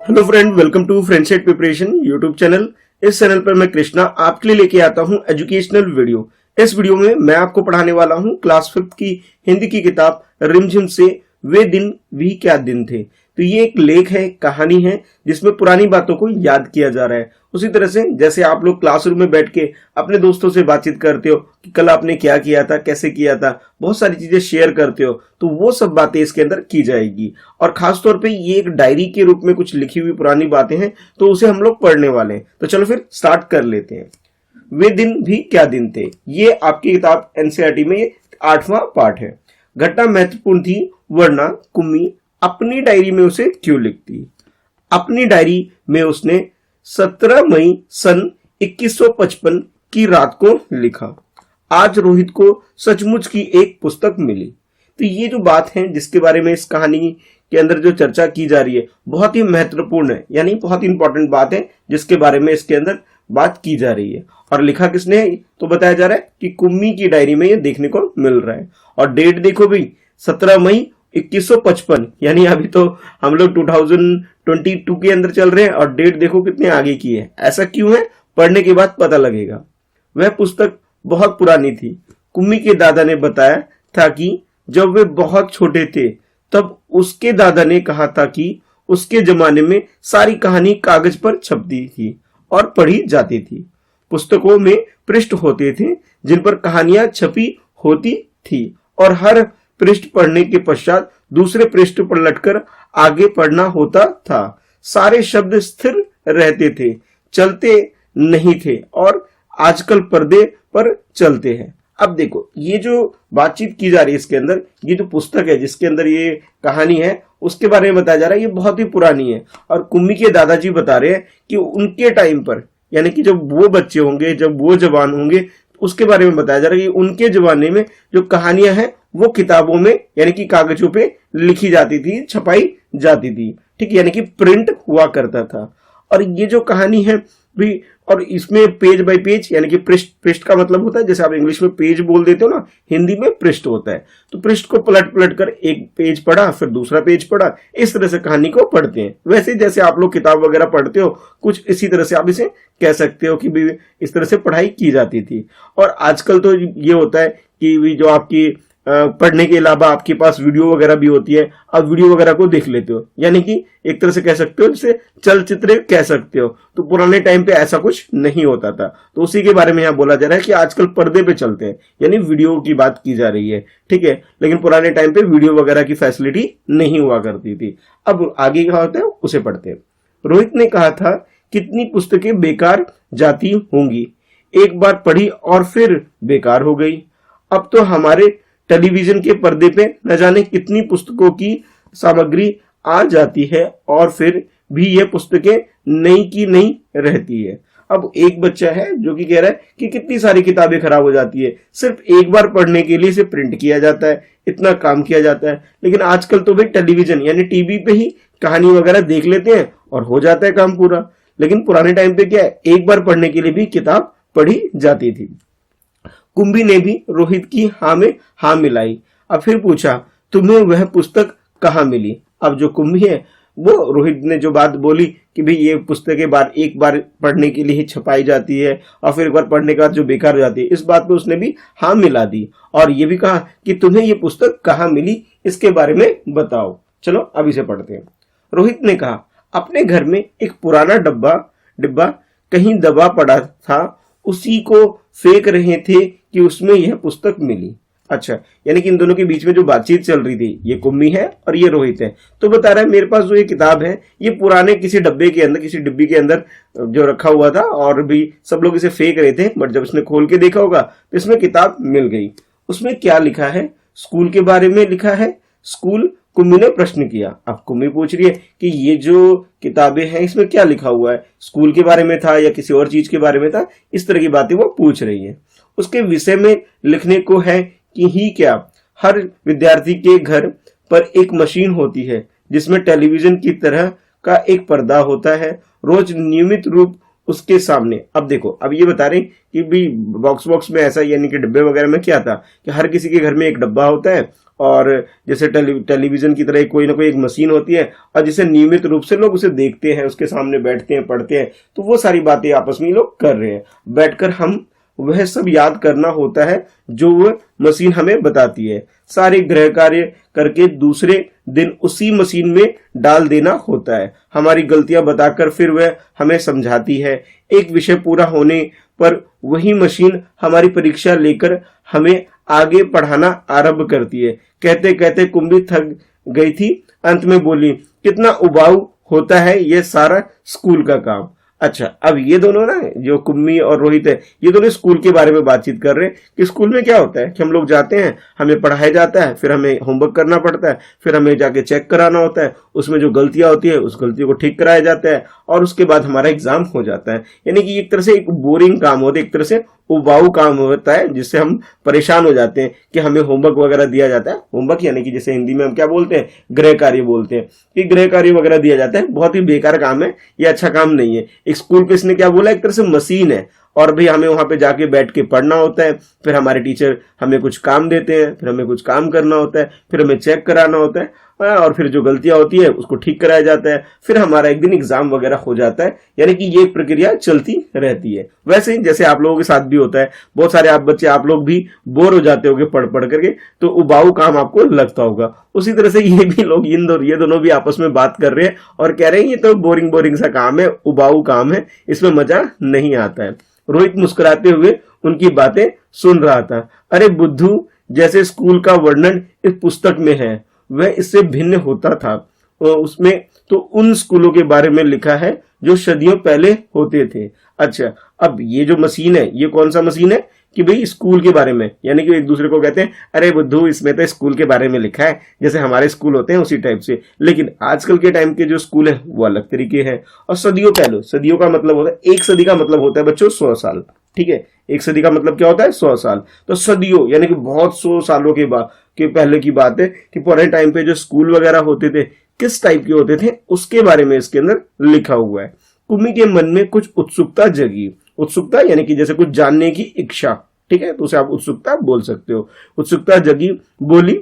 Hello friend, welcome to friendset preparation YouTube channel. इस channel पर मैं कृष्णा आपके लिए लेके आता हूं एजुकेशनल वीडियो। इस वीडियो में मैं आपको पढ़ाने वाला हूं क्लास 5 की हिंदी की किताब रिमझिम से वे दिन भी क्या दिन थे। तो ये एक लेख है, कहानी है जिसमें पुरानी बातों को याद किया जा रहा है। उसी तरह से जैसे आप लोग क्लासरूम में बैठ के अपने दोस्तों से बातचीत करते हो कि कल आपने क्या किया था, कैसे किया था, बहुत सारी चीजें शेयर करते हो, तो वो सब बातें इसके अंदर की जाएगी। और खास तौर पे ये एक डायरी के रूप में कुछ लिखी हुई पुरानी बातें हैं, तो उसे हम लोग पढ़ने वाले हैं। तो चलो फिर स्टार्ट कर लेते हैं। वे दिन भी क्या दिन थे, ये आपकी किताब एनसीईआरटी में 8वां पार्ट है। घटना महत्वपूर्ण थी, वरना कुम्मी अपनी डायरी में उसे क्यों लिखती। अपनी डायरी में उसने 17 मई सन 2155 की रात को लिखा, आज रोहित को सचमुच की एक पुस्तक मिली। तो ये जो बात है जिसके बारे में इस कहानी के अंदर जो चर्चा की जा रही है बहुत ही महत्वपूर्ण है, यानी बहुत इंपॉर्टेंट बात है जिसके बारे में इसके अंदर बात की जा रही है। और लिखा किसने है तो बताया जा रहा है कि कुम्मी की डायरी में ये देखने को मिल रहा है। और डेट देखो भाई, 17 मई 2155, यानी अभी तो हम लोग 2022 के अंदर चल रहे हैं और डेट देखो कितने आगे की है। ऐसा क्यों है, पढ़ने के बाद पता लगेगा। वह पुस्तक बहुत पुरानी थी। कुम्मी के दादा ने बताया था कि जब वे बहुत छोटे थे तब उसके दादा ने कहा था कि उसके जमाने में सारी कहानी कागज पर छपती थी और पढ़ी जाती थी। पुस्तकों में पृष्ठ होते थे जिन पर कहानियां छपी होती थी और हर पृष्ठ पढ़ने के पश्चात दूसरे पृष्ठ पर लटकर आगे पढ़ना होता था। सारे शब्द स्थिर रहते थे, चलते नहीं थे और आजकल पर्दे पर चलते हैं। अब देखो ये जो बातचीत की जा रही है इसके अंदर, ये जो पुस्तक है जिसके अंदर ये कहानी है उसके बारे में बताया जा रहा है, ये बहुत ही पुरानी है। और कुम्मी के दादाजी बता रहे हैं कि उनके टाइम पर, यानी कि जब वो बच्चे होंगे, जब वो जवान होंगे, उसके बारे में बताया जा रहा है कि उनके जमाने में जो कहानियां हैं वो किताबों में यानी कि कागजों पे लिखी जाती थी, छपाई जाती थी, ठीक, यानी कि प्रिंट हुआ करता था। और ये जो कहानी है भी, और इसमें पेज बाय पेज यानी कि पृष्ठ, पृष्ठ का मतलब होता है जैसे आप इंग्लिश में पेज बोल देते हो ना, हिंदी में पृष्ठ होता है। तो पृष्ठ को पलट पलट कर एक पेज पढ़ा, फिर दूसरा पेज पढ़ा, इस तरह से कहानी को पढ़ते हैं। वैसे जैसे आप लोग किताब वगैरह पढ़ते हो, कुछ इसी तरह से आप इसे कह सकते हो कि भी इस तरह से पढ़ाई की जाती थी। और आजकल तो ये होता है कि जो आपकी पढ़ने के अलावा आपके पास वीडियो वगैरह भी होती है, आप वीडियो वगैरह को देख लेते हो, यानी कि एक तरह से कह सकते हो जिसे चलचित्र कह सकते हो। तो पुराने टाइम पे ऐसा कुछ नहीं होता था, तो उसी के बारे में यहाँ बोला जा रहा है कि आजकल पर्दे पे चलते हैं, यानी वीडियो की बात की जा रही है, ठीक है। लेकिन पुराने टाइम पे वीडियो वगैरह की फैसिलिटी नहीं हुआ करती थी। अब आगे क्या होता है उसे पढ़ते हैं। रोहित ने कहा था कितनी पुस्तकें बेकार जाती होंगी, एक बार पढ़ी और फिर बेकार हो गई। अब तो हमारे टेलीविजन के पर्दे पे न जाने कितनी पुस्तकों की सामग्री आ जाती है और फिर भी ये पुस्तकें नई की नई रहती है। अब एक बच्चा है जो कि कह रहा है कि कितनी सारी किताबें खराब हो जाती है, सिर्फ एक बार पढ़ने के लिए इसे प्रिंट किया जाता है, इतना काम किया जाता है। लेकिन आजकल तो भाई टेलीविजन यानी टीवी पे ही कहानी वगैरह देख लेते हैं और हो जाता है काम पूरा। लेकिन पुराने टाइम पे क्या है, एक बार पढ़ने के लिए भी किताब पढ़ी जाती थी। कुंभी ने भी रोहित की हाँ में हाँ मिलाई। अब फिर पूछा, तुम्हें वह पुस्तक कहाँ मिली। अब जो कुंभी है वो रोहित ने जो बात बोली कि भाई ये पुस्तकें एक बार पढ़ने के लिए ही छपाई जाती है और फिर एक बार पढ़ने के बाद जो बेकार हो जाती है, इस बात पे उसने भी हाँ मिला दी और ये भी कहा कि तुम्हें ये पुस्तक कहाँ मिली, इसके बारे में बताओ। चलो अब इसे पढ़ते हैं। रोहित ने कहा, अपने घर में एक पुराना डिब्बा कहीं दबा पड़ा था, उसी को फेंक रहे थे कि उसमें यह पुस्तक मिली। अच्छा, यानी कि इन दोनों के बीच में जो बातचीत चल रही थी, ये कुम्मी है और ये रोहित है। तो बता रहा है मेरे पास जो ये किताब है ये पुराने किसी डब्बे के अंदर, किसी डिब्बी के अंदर जो रखा हुआ था और भी सब लोग इसे फेंक रहे थे, बट जब उसने खोल के देखा होगा तो इसमें किताब मिल गई। उसमें क्या लिखा है, स्कूल के बारे में लिखा है। स्कूल, कुम्मी ने प्रश्न किया। अब कुम्मी पूछ रही है कि ये जो किताबें हैं इसमें क्या लिखा हुआ है, स्कूल के बारे में था या किसी और चीज के बारे में था, इस तरह की बातें वो पूछ रही है। उसके विषय में लिखने को है कि ही क्या, हर विद्यार्थी के घर पर एक मशीन होती है जिसमें टेलीविजन की तरह का एक पर्दा होता है, रोज नियमित रूप उसके सामने। अब देखो, अब ये बता रहे कि भी बॉक्स में ऐसा, यानी कि डब्बे वगैरह में क्या था कि हर किसी के घर में एक डब्बा होता है और जैसे टेलीविजन की तरह कोई ना कोई एक मशीन होती है और जिसे नियमित रूप से लोग उसे देखते हैं, उसके सामने बैठते हैं, पढ़ते हैं, तो वो सारी बातें आपस में लोग कर रहे हैं। बैठकर हम वह सब याद करना होता है जो वह मशीन हमें बताती है। सारे गृह कार्य करके दूसरे दिन उसी मशीन में डाल देना होता है। हमारी गलतियां बताकर फिर वह हमें समझाती है। एक विषय पूरा होने पर वही मशीन हमारी परीक्षा लेकर हमें आगे पढ़ाना आरंभ करती है। कहते कहते कुंभी थक गई थी, अंत में बोली, कितना उबाऊ होता है ये सारा स्कूल का काम। अच्छा, अब ये दोनों ना, जो कुम्मी और रोहित है, ये दोनों स्कूल के बारे में बातचीत कर रहे हैं कि स्कूल में क्या होता है कि हम लोग जाते हैं, हमें पढ़ाया जाता है, फिर हमें होमवर्क करना पड़ता है, फिर हमें जाके चेक कराना होता है, उसमें जो गलतियां होती है उस गलतियों को ठीक कराया जाता है और उसके बाद हमारा एग्जाम हो जाता है। यानी कि एक तरह से एक बोरिंग काम होता है, एक तरह से उबाऊ काम होता है, जिससे हम परेशान हो जाते हैं कि हमें होमवर्क वगैरह दिया जाता है। होमवर्क यानी कि जैसे हिंदी में हम क्या बोलते हैं, गृह कार्य बोलते हैं, कि गृह कार्य वगैरह दिया जाता है। बहुत ही बेकार काम है, ये अच्छा काम नहीं है। एक स्कूल पे इसने क्या बोला, एक तरह से मशीन है और भी हमें वहां पे जाके बैठ के पढ़ना होता है, फिर हमारे टीचर हमें कुछ काम देते हैं, फिर हमें कुछ काम करना होता है, फिर हमें चेक कराना होता है और फिर जो गलतियां होती है उसको ठीक कराया जाता है, फिर हमारा एक दिन एग्जाम वगैरह हो जाता है। यानी कि ये प्रक्रिया चलती रहती है। वैसे ही जैसे आप लोगों के साथ भी होता है, बहुत सारे आप बच्चे, आप लोग भी बोर हो जाते होगे पढ़ पढ़ करके, तो उबाऊ काम आपको लगता होगा। उसी तरह से ये भी लोग ये दोनों भी आपस में बात कर रहे हैं और कह रहे हैं ये तो बोरिंग बोरिंग सा काम है, उबाऊ काम है, इसमें मजा नहीं आता है। रोहित मुस्कुराते हुए उनकी बातें सुन रहा था। अरे बुद्धू, जैसे स्कूल का वर्णन इस पुस्तक में है वह इससे भिन्न होता था। उसमें तो उन स्कूलों के बारे में लिखा है जो सदियों पहले होते थे। अच्छा, अब ये जो मशीन है, ये कौन सा मशीन है कि भाई स्कूल के बारे में, यानी कि एक दूसरे को कहते हैं अरे बुद्धू, इसमें तो स्कूल के बारे में लिखा है, जैसे हमारे स्कूल होते हैं उसी टाइप से। लेकिन आजकल के टाइम के जो स्कूल है वो अलग तरीके हैं। और सदियों पहले, सदियों का मतलब होता है, एक सदी का मतलब होता है बच्चों 100 साल। ठीक है, एक सदी का मतलब क्या होता है, 100 साल। तो सदियों यानी कि बहुत 100 सालों के बाद के पहले की बात है कि पुराने टाइम पे जो स्कूल वगैरह होते थे किस टाइप के होते थे उसके बारे में इसके अंदर लिखा हुआ है। कुम्मी के मन में कुछ उत्सुकता जगी। उत्सुकता यानी कि जैसे कुछ जानने की इच्छा, ठीक है, तो उसे आप उत्सुकता बोल सकते हो। उत्सुकता जगी, बोली,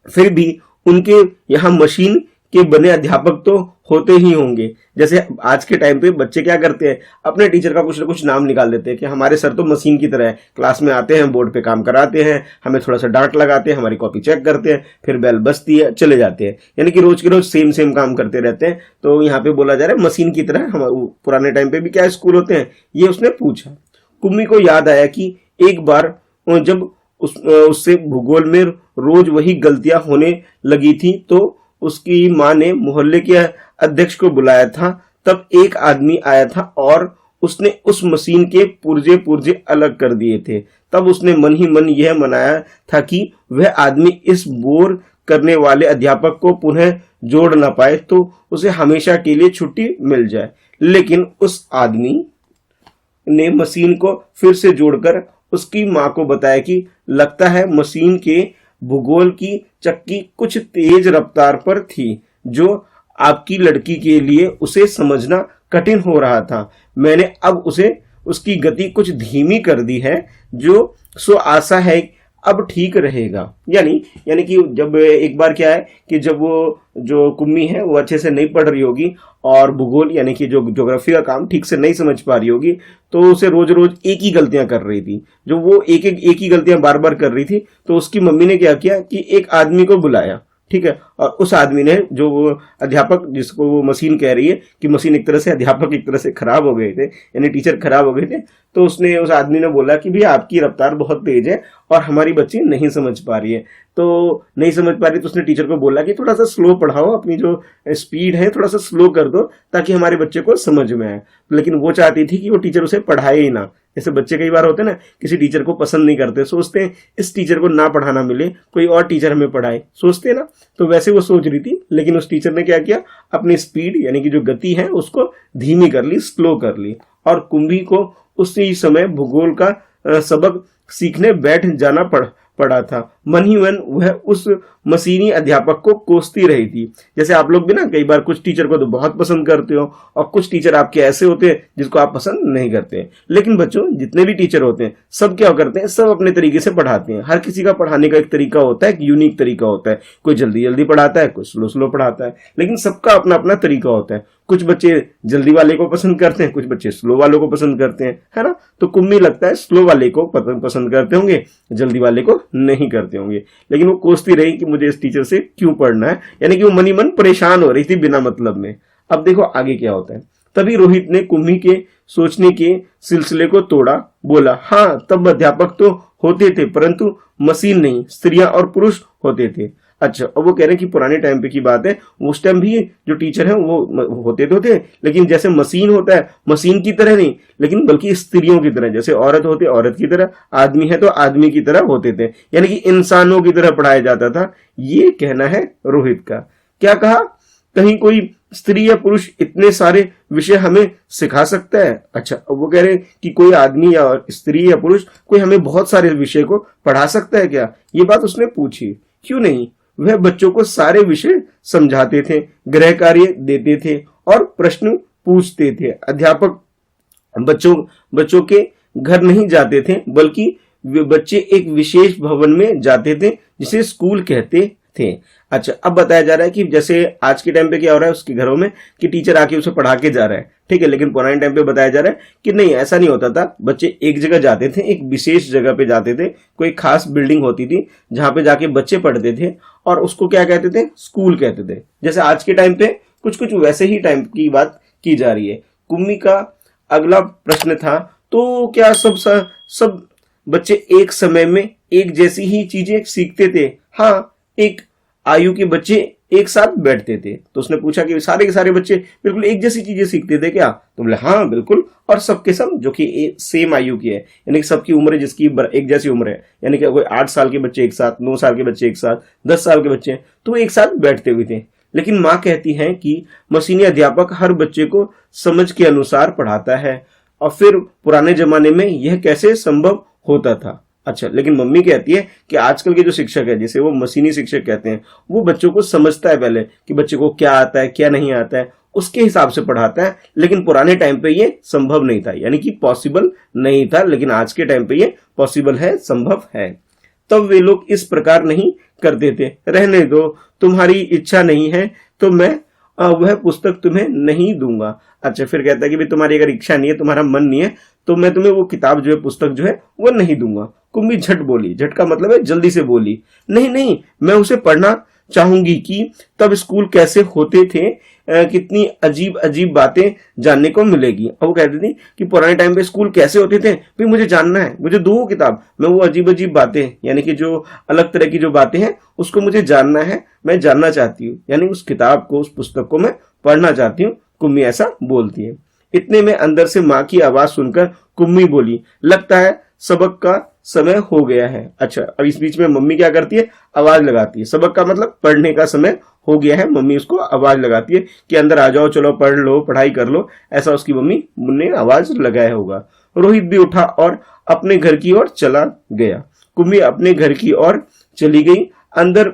फिर भी उनके यहाँ मशीन के बने अध्यापक तो होते ही होंगे। जैसे आज के टाइम पे बच्चे क्या करते हैं, अपने टीचर का कुछ ना कुछ नाम निकाल देते हैं कि हमारे सर तो मशीन की तरह है, क्लास में आते हैं, बोर्ड पे काम कराते हैं, हमें थोड़ा सा डांट लगाते हैं, हमारी कॉपी चेक करते हैं, फिर बेल बजती है, चले जाते हैं। यानी कि रोज के रोज सेम काम करते रहते हैं। तो यहाँ पे बोला जा रहा है मशीन की तरह। हम पुराने टाइम पे भी क्या स्कूल होते हैं, ये उसने पूछा। कुम्मी को याद आया कि एक बार जब उससे भूगोल में रोज वही गलतियां होने लगी थी तो उसकी माँ ने मोहल्ले के अध्यक्ष को बुलाया था। तब एक आदमी आया था और उसने उस मशीन के पुर्जे अलग कर दिए थे। तब उसने मन ही मन यह मनाया था कि वह आदमी इस बोर करने वाले अध्यापक को पुनः जोड़ ना पाए तो उसे हमेशा के लिए छुट्टी मिल जाए। लेकिन उस आदमी ने मशीन को फिर से जोड़कर उसकी माँ को बताया कि लगता है मशीन के भूगोल की चक्की कुछ तेज रफ्तार पर थी जो आपकी लड़की के लिए उसे समझना कठिन हो रहा था। मैंने अब उसे उसकी गति कुछ धीमी कर दी है, जो सो आशा है अब ठीक रहेगा। यानी कि जब एक बार क्या है कि जब वो जो कुम्मी है वो अच्छे से नहीं पढ़ रही होगी और भूगोल यानी कि जो ज्योग्राफी का काम ठीक से नहीं समझ पा रही होगी, तो उसे रोज रोज एक ही गलतियां कर रही थी। जो वो एक ही गलतियां बार बार कर रही थी, तो उसकी मम्मी ने क्या किया कि एक आदमी को बुलाया, ठीक है, और उस आदमी ने, जो वो अध्यापक जिसको वो मशीन कह रही है कि मशीन एक तरह से, अध्यापक एक तरह से खराब हो गए थे, यानी टीचर खराब हो गए थे, तो उसने, उस आदमी ने बोला कि भैया आपकी रफ्तार बहुत तेज है और हमारी बच्ची नहीं समझ पा रही है। तो नहीं समझ पा रही तो उसने टीचर को बोला कि थोड़ा सा स्लो पढ़ाओ, अपनी जो स्पीड है थोड़ा सा स्लो कर दो ताकि हमारे बच्चे को समझ में आए। लेकिन वो चाहती थी कि वो टीचर उसे पढ़ाए ही ना। जैसे बच्चे कई बार होते हैं ना, किसी टीचर को पसंद नहीं करते, सोचते हैं इस टीचर को ना पढ़ाना मिले, कोई और टीचर हमें पढ़ाए, सोचते हैं ना। तो वैसे वो सोच रही थी, लेकिन उस टीचर ने क्या किया, अपनी स्पीड यानी कि जो गति है उसको धीमी कर ली, स्लो कर ली। और कुंभी को उसी समय भूगोल का सबक सीखने बैठ जाना पड़ा था। मन ही मन वह उस मशीनी अध्यापक को कोसती रही थी। जैसे आप लोग भी ना कई बार कुछ टीचर को तो बहुत पसंद करते हो और कुछ टीचर आपके ऐसे होते हैं जिसको आप पसंद नहीं करते। लेकिन बच्चों, जितने भी टीचर होते हैं सब क्या करते हैं, सब अपने तरीके से पढ़ाते हैं। हर किसी का पढ़ाने का एक तरीका होता है, एक यूनिक तरीका होता है। कोई जल्दी जल्दी पढ़ाता है, कोई स्लो स्लो पढ़ाता है, लेकिन सबका अपना अपना तरीका होता है। कुछ बच्चे जल्दी वाले को पसंद करते हैं, कुछ बच्चे स्लो वालों को पसंद करते हैं, है ना। तो कुम्मी लगता है स्लो वाले को पसंद करते होंगे, जल्दी वाले को नहीं करते होंगे। लेकिन वो कोसती रही कि मुझे इस टीचर से क्यों पढ़ना है, यानी कि वो मनी मन परेशान हो रही थी बिना मतलब में। अब देखो आगे क्या होता है। तभी रोहित ने कुम्मी के सोचने के सिलसिले को तोड़ा। बोला, हाँ, तब अध्यापक तो होते थे परंतु मशीन नहीं, स्त्रियां और पुरुष होते थे। अच्छा, अब वो कह रहे हैं कि पुराने टाइम पे की बात है, उस टाइम भी जो टीचर है वो होते तो थे, लेकिन जैसे मशीन होता है मशीन की तरह नहीं, लेकिन बल्कि स्त्रियों की तरह। जैसे औरत होती है औरत की तरह, आदमी है तो आदमी की तरह होते थे, यानी कि इंसानों की तरह पढ़ाया जाता था। ये कहना है रोहित का। क्या कहा, कहीं कोई स्त्री या पुरुष इतने सारे विषय हमें सिखा सकता है। अच्छा, अब वो कह रहे हैं कि कोई आदमी या स्त्री या पुरुष कोई हमें बहुत सारे विषय को पढ़ा सकता है क्या। ये बात उसने पूछी। क्यों नहीं, वह बच्चों को सारे विषय समझाते थे, गृह कार्य देते थे और प्रश्न पूछते थे। अध्यापक बच्चों के घर नहीं जाते थे, बल्कि वे बच्चे एक विशेष भवन में जाते थे जिसे स्कूल कहते थे। अच्छा, अब बताया जा रहा है कि जैसे आज के टाइम पे क्या हो रहा है उसके घरों में कि टीचर आके उसे पढ़ा के जा रहा है, ठीक है। लेकिन पुराने टाइम पे बताया जा रहा है कि नहीं, ऐसा नहीं होता था। बच्चे एक जगह जाते थे, एक विशेष जगह पे जाते थे, कोई खास बिल्डिंग होती थी जहां पे जाके बच्चे पढ़ते थे और उसको क्या कहते थे, स्कूल कहते थे। जैसे आज के टाइम पे कुछ कुछ वैसे ही टाइम की बात की जा रही है। कुम्मी का अगला प्रश्न था, तो क्या सब बच्चे एक समय में एक जैसी ही चीजें सीखते थे। हाँ, एक आयु के बच्चे एक साथ बैठते थे। तो उसने पूछा कि सारे के सारे बच्चे बिल्कुल एक जैसी चीजें सीखते थे क्या। तो बोले हाँ बिल्कुल, और सबके सब जो कि सेम आयु की है, यानी कि सबकी उम्र जिसकी एक जैसी उम्र है, यानी कि कोई 8 साल के बच्चे एक साथ, 9 साल के बच्चे एक साथ, 10 साल के बच्चे, तो वो एक साथ बैठते हुए थे। लेकिन माँ कहती हैं कि मशीनी अध्यापक हर बच्चे को समझ के अनुसार पढ़ाता है, और फिर पुराने जमाने में यह कैसे संभव होता था। अच्छा, लेकिन मम्मी कहती है कि आजकल के जो शिक्षक है, जिसे वो मशीनी शिक्षक कहते हैं, वो बच्चों को समझता है पहले कि बच्चे को क्या आता है क्या नहीं आता है, उसके हिसाब से पढ़ाता है। लेकिन पुराने टाइम पे ये संभव नहीं था, यानी कि पॉसिबल नहीं था, लेकिन आज के टाइम पे ये पॉसिबल है, संभव है। तब वे लोग इस प्रकार नहीं करते थे। रहने दो, तुम्हारी इच्छा नहीं है तो मैं वह पुस्तक तुम्हें नहीं दूंगा। अच्छा, फिर कहता है कि भाई तुम्हारी अगर इच्छा नहीं है, तुम्हारा मन नहीं है, तो मैं तुम्हें वो किताब जो है, पुस्तक जो है वो नहीं दूंगा। कुम्मी झट बोली, झट का मतलब है जल्दी से बोली, नहीं नहीं, मैं उसे पढ़ना चाहूंगी कि तब स्कूल कैसे होते थे, कितनी अजीब अजीब बातें जानने को मिलेगी। अब वो कहती थी कि पुराने टाइम पे स्कूल कैसे होते थे, भाई मुझे जानना है, मुझे दो वो किताब, मैं वो अजीब अजीब बातें, यानी कि जो अलग तरह की जो बातें हैं उसको मुझे जानना है, मैं जानना चाहती हूँ, यानी उस किताब को, उस पुस्तक को मैं पढ़ना चाहती हूँ। कुम्मी ऐसा बोलती है। इतने में अंदर से माँ की आवाज सुनकर कुम्मी बोली, लगता है सबक का समय हो गया है। अच्छा, अब इस बीच में मम्मी क्या करती है, आवाज लगाती है। सबक का मतलब पढ़ने का समय हो गया है, मम्मी उसको आवाज लगाती है कि अंदर आ जाओ, चलो पढ़ लो, पढ़ाई कर लो, ऐसा उसकी मम्मी ने आवाज लगाया होगा। रोहित भी उठा और अपने घर की ओर चला गया। कुम्मी अपने घर की ओर चली गई। अंदर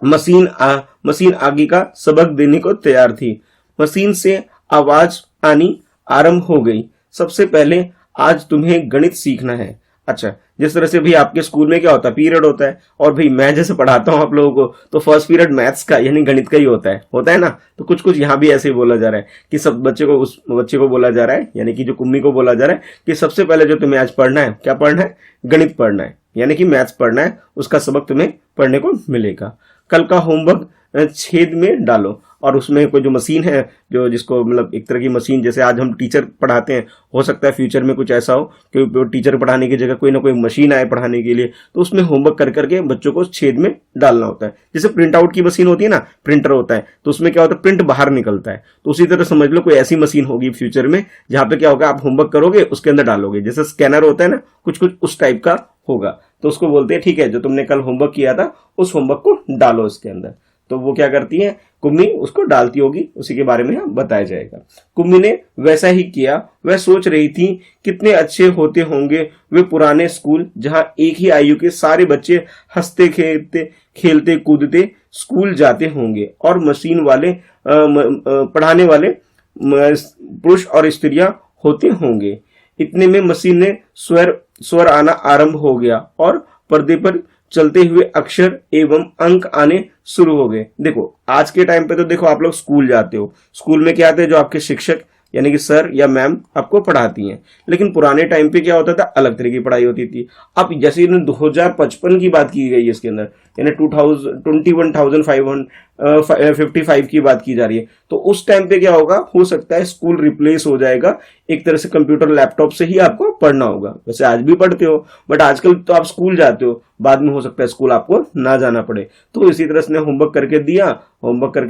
मशीन आगे का सबक देने को तैयार थी। मशीन से आवाज आनी आरंभ हो गई। सबसे पहले आज तुम्हें गणित सीखना है। अच्छा, जिस तरह से भी आपके स्कूल में क्या होता है, पीरियड होता है, और भाई मैं जैसे पढ़ाता हूं आप लोगों को, तो फर्स्ट पीरियड मैथ्स का यानी गणित का ही होता है ना। तो कुछ कुछ यहाँ भी ऐसे ही बोला जा रहा है कि सब बच्चे को, उस बच्चे को बोला जा रहा है, यानी कि जो कुम्मी को बोला जा रहा है कि सबसे पहले जो तुम्हें आज पढ़ना है, क्या पढ़ना है, गणित पढ़ना है, यानी कि मैथ्स पढ़ना है, उसका सबक तुम्हें पढ़ने को मिलेगा। कल का होमवर्क छेद में डालो, और उसमें कोई जो मशीन है, जो जिसको मतलब एक तरह की मशीन, जैसे आज हम टीचर पढ़ाते हैं, हो सकता है फ्यूचर में कुछ ऐसा हो कि टीचर पढ़ाने की जगह कोई ना कोई मशीन आए पढ़ाने के लिए, तो उसमें होमवर्क कर करके बच्चों को छेद में डालना होता है। जैसे प्रिंट आउट की मशीन होती है ना, प्रिंटर होता है, तो उसमें क्या होता है, प्रिंट बाहर निकलता है। तो उसी तरह समझ लो कोई ऐसी मशीन होगी फ्यूचर में जहां पे क्या होगा, आप होमवर्क करोगे उसके अंदर डालोगे, जैसे स्कैनर होता है ना, कुछ कुछ उस टाइप का होगा। तो उसको बोलते हैं ठीक है, जो तुमने कल होमवर्क किया था उस होमवर्क को डालो इसके अंदर। तो वो क्या करती है, कुम्मी उसको डालती होगी, उसी के बारे में बताया जाएगा। कुम्मी ने वैसा ही किया। वह सोच रही थी कितने अच्छे होते होंगे वे पुराने स्कूल, जहां एक ही आयु के सारे बच्चे हंसते खेलते खेलते कूदते स्कूल जाते होंगे और मशीन वाले पढ़ाने वाले पुरुष और स्त्रियां होते होंगे। इतने में मशीन ने स्वर आना आरंभ हो गया और पर्दे पर चलते हुए अक्षर एवं अंक आने शुरू हो गए। देखो आज के टाइम पे तो देखो आप लोग स्कूल जाते हो, स्कूल में क्या आते हैं, जो आपके शिक्षक यानी कि सर या मैम आपको पढ़ाती हैं। लेकिन पुराने टाइम पे क्या होता था, अलग तरह की पढ़ाई होती थी। अब जैसे 2055 की बात की गई है इसके अंदर, यानी 21,555 की बात की जा रही है, तो उस टाइम पे क्या होगा, हो सकता है स्कूल रिप्लेस हो जाएगा, एक तरह से कंप्यूटर लैपटॉप से ही आपको पढ़ना होगा। वैसे आज भी पढ़ते हो, बट आजकल तो आप स्कूल जाते हो, बाद में हो सकता है स्कूल आपको ना जाना पड़े। तो इसी तरह से होमवर्क करके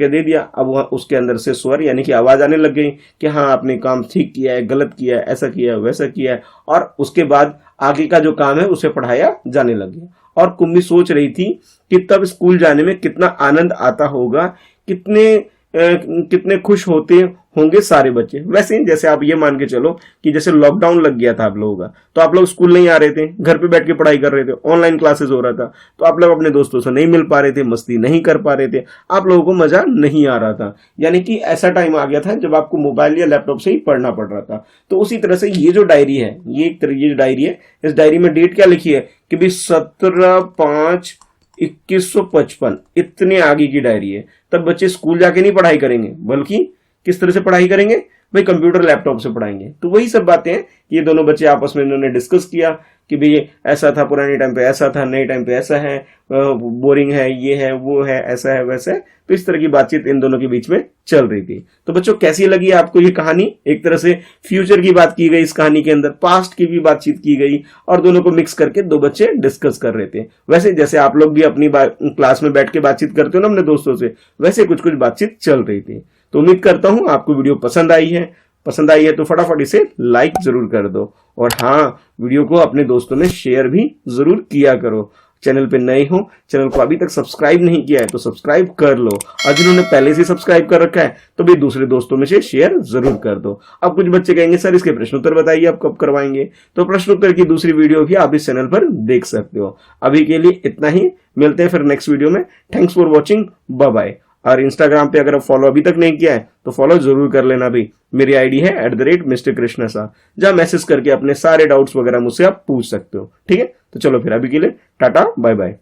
दे दिया। अब उसके अंदर से स्वर यानी कि आवाज आने लग गई कि हाँ आपने काम ठीक किया है, गलत किया है, ऐसा किया है, वैसा किया है, और उसके बाद आगे का जो काम है उसे पढ़ाया जाने लग गया। और कुम्मी सोच रही थी कि तब स्कूल जाने में कितना आनंद आता होगा, कितने खुश होते होंगे सारे बच्चे। वैसे जैसे आप ये मान के चलो कि जैसे लॉकडाउन लग गया था आप लोगों का, तो आप लोग स्कूल नहीं आ रहे थे, घर पे बैठ के पढ़ाई कर रहे थे, ऑनलाइन क्लासेस हो रहा था, तो आप लोग अपने दोस्तों से नहीं मिल पा रहे थे, मस्ती नहीं कर पा रहे थे, आप लोगों को मजा नहीं आ रहा था। यानी कि ऐसा टाइम आ गया था जब आपको मोबाइल या लैपटॉप से ही पढ़ना पड़ रहा था। तो उसी तरह से ये जो डायरी है, ये जो डायरी है, इस डायरी में डेट क्या लिखी है कि भाई 17/5/2155, इतने आगे की डायरी है। तब बच्चे स्कूल जाके नहीं पढ़ाई करेंगे, बल्कि किस तरह से पढ़ाई करेंगे भाई, कंप्यूटर लैपटॉप से पढ़ाएंगे। तो वही सब बातें हैं, ये दोनों बच्चे आपस में इन्होंने डिस्कस किया कि भाई ऐसा था पुराने टाइम पे, ऐसा था, नए टाइम पे ऐसा है, बोरिंग है, ये है, वो है, ऐसा है, वैसा है। तो इस तरह की बातचीत इन दोनों के बीच में चल रही थी। तो बच्चों कैसी लगी आपको ये कहानी? एक तरह से फ्यूचर की बात की गई इस कहानी के अंदर, पास्ट की भी बातचीत की गई, और दोनों को मिक्स करके दो बच्चे डिस्कस कर रहे थे। वैसे जैसे आप लोग भी अपनी क्लास में बैठ के बातचीत करते हो ना अपने दोस्तों से, वैसे कुछ बातचीत चल रही थी। तो उम्मीद करता हूं आपको वीडियो पसंद आई है तो फटाफट इसे लाइक जरूर कर दो, और हाँ वीडियो को अपने दोस्तों में शेयर भी जरूर किया करो। चैनल पे नए हो, चैनल को अभी तक सब्सक्राइब नहीं किया है तो सब्सक्राइब कर लो, और जिन्होंने पहले से सब्सक्राइब कर रखा है तो भी दूसरे दोस्तों में से शेयर जरूर कर दो। अब कुछ बच्चे कहेंगे सर इसके प्रश्न उत्तर बताइए आप कब करवाएंगे, तो प्रश्न उत्तर की दूसरी वीडियो भी आप इस चैनल पर देख सकते हो। अभी के लिए इतना ही, मिलते हैं फिर नेक्स्ट वीडियो में। Thanks for watching, bye bye. और इंस्टाग्राम पे अगर आप फॉलो अभी तक नहीं किया है तो फॉलो जरूर कर लेना भी। मेरी आईडी है @Mr. Krishna Shah, जहां मैसेज करके अपने सारे डाउट्स वगैरह मुझसे आप पूछ सकते हो। ठीक है, तो चलो फिर अभी के लिए टाटा बाय बाय।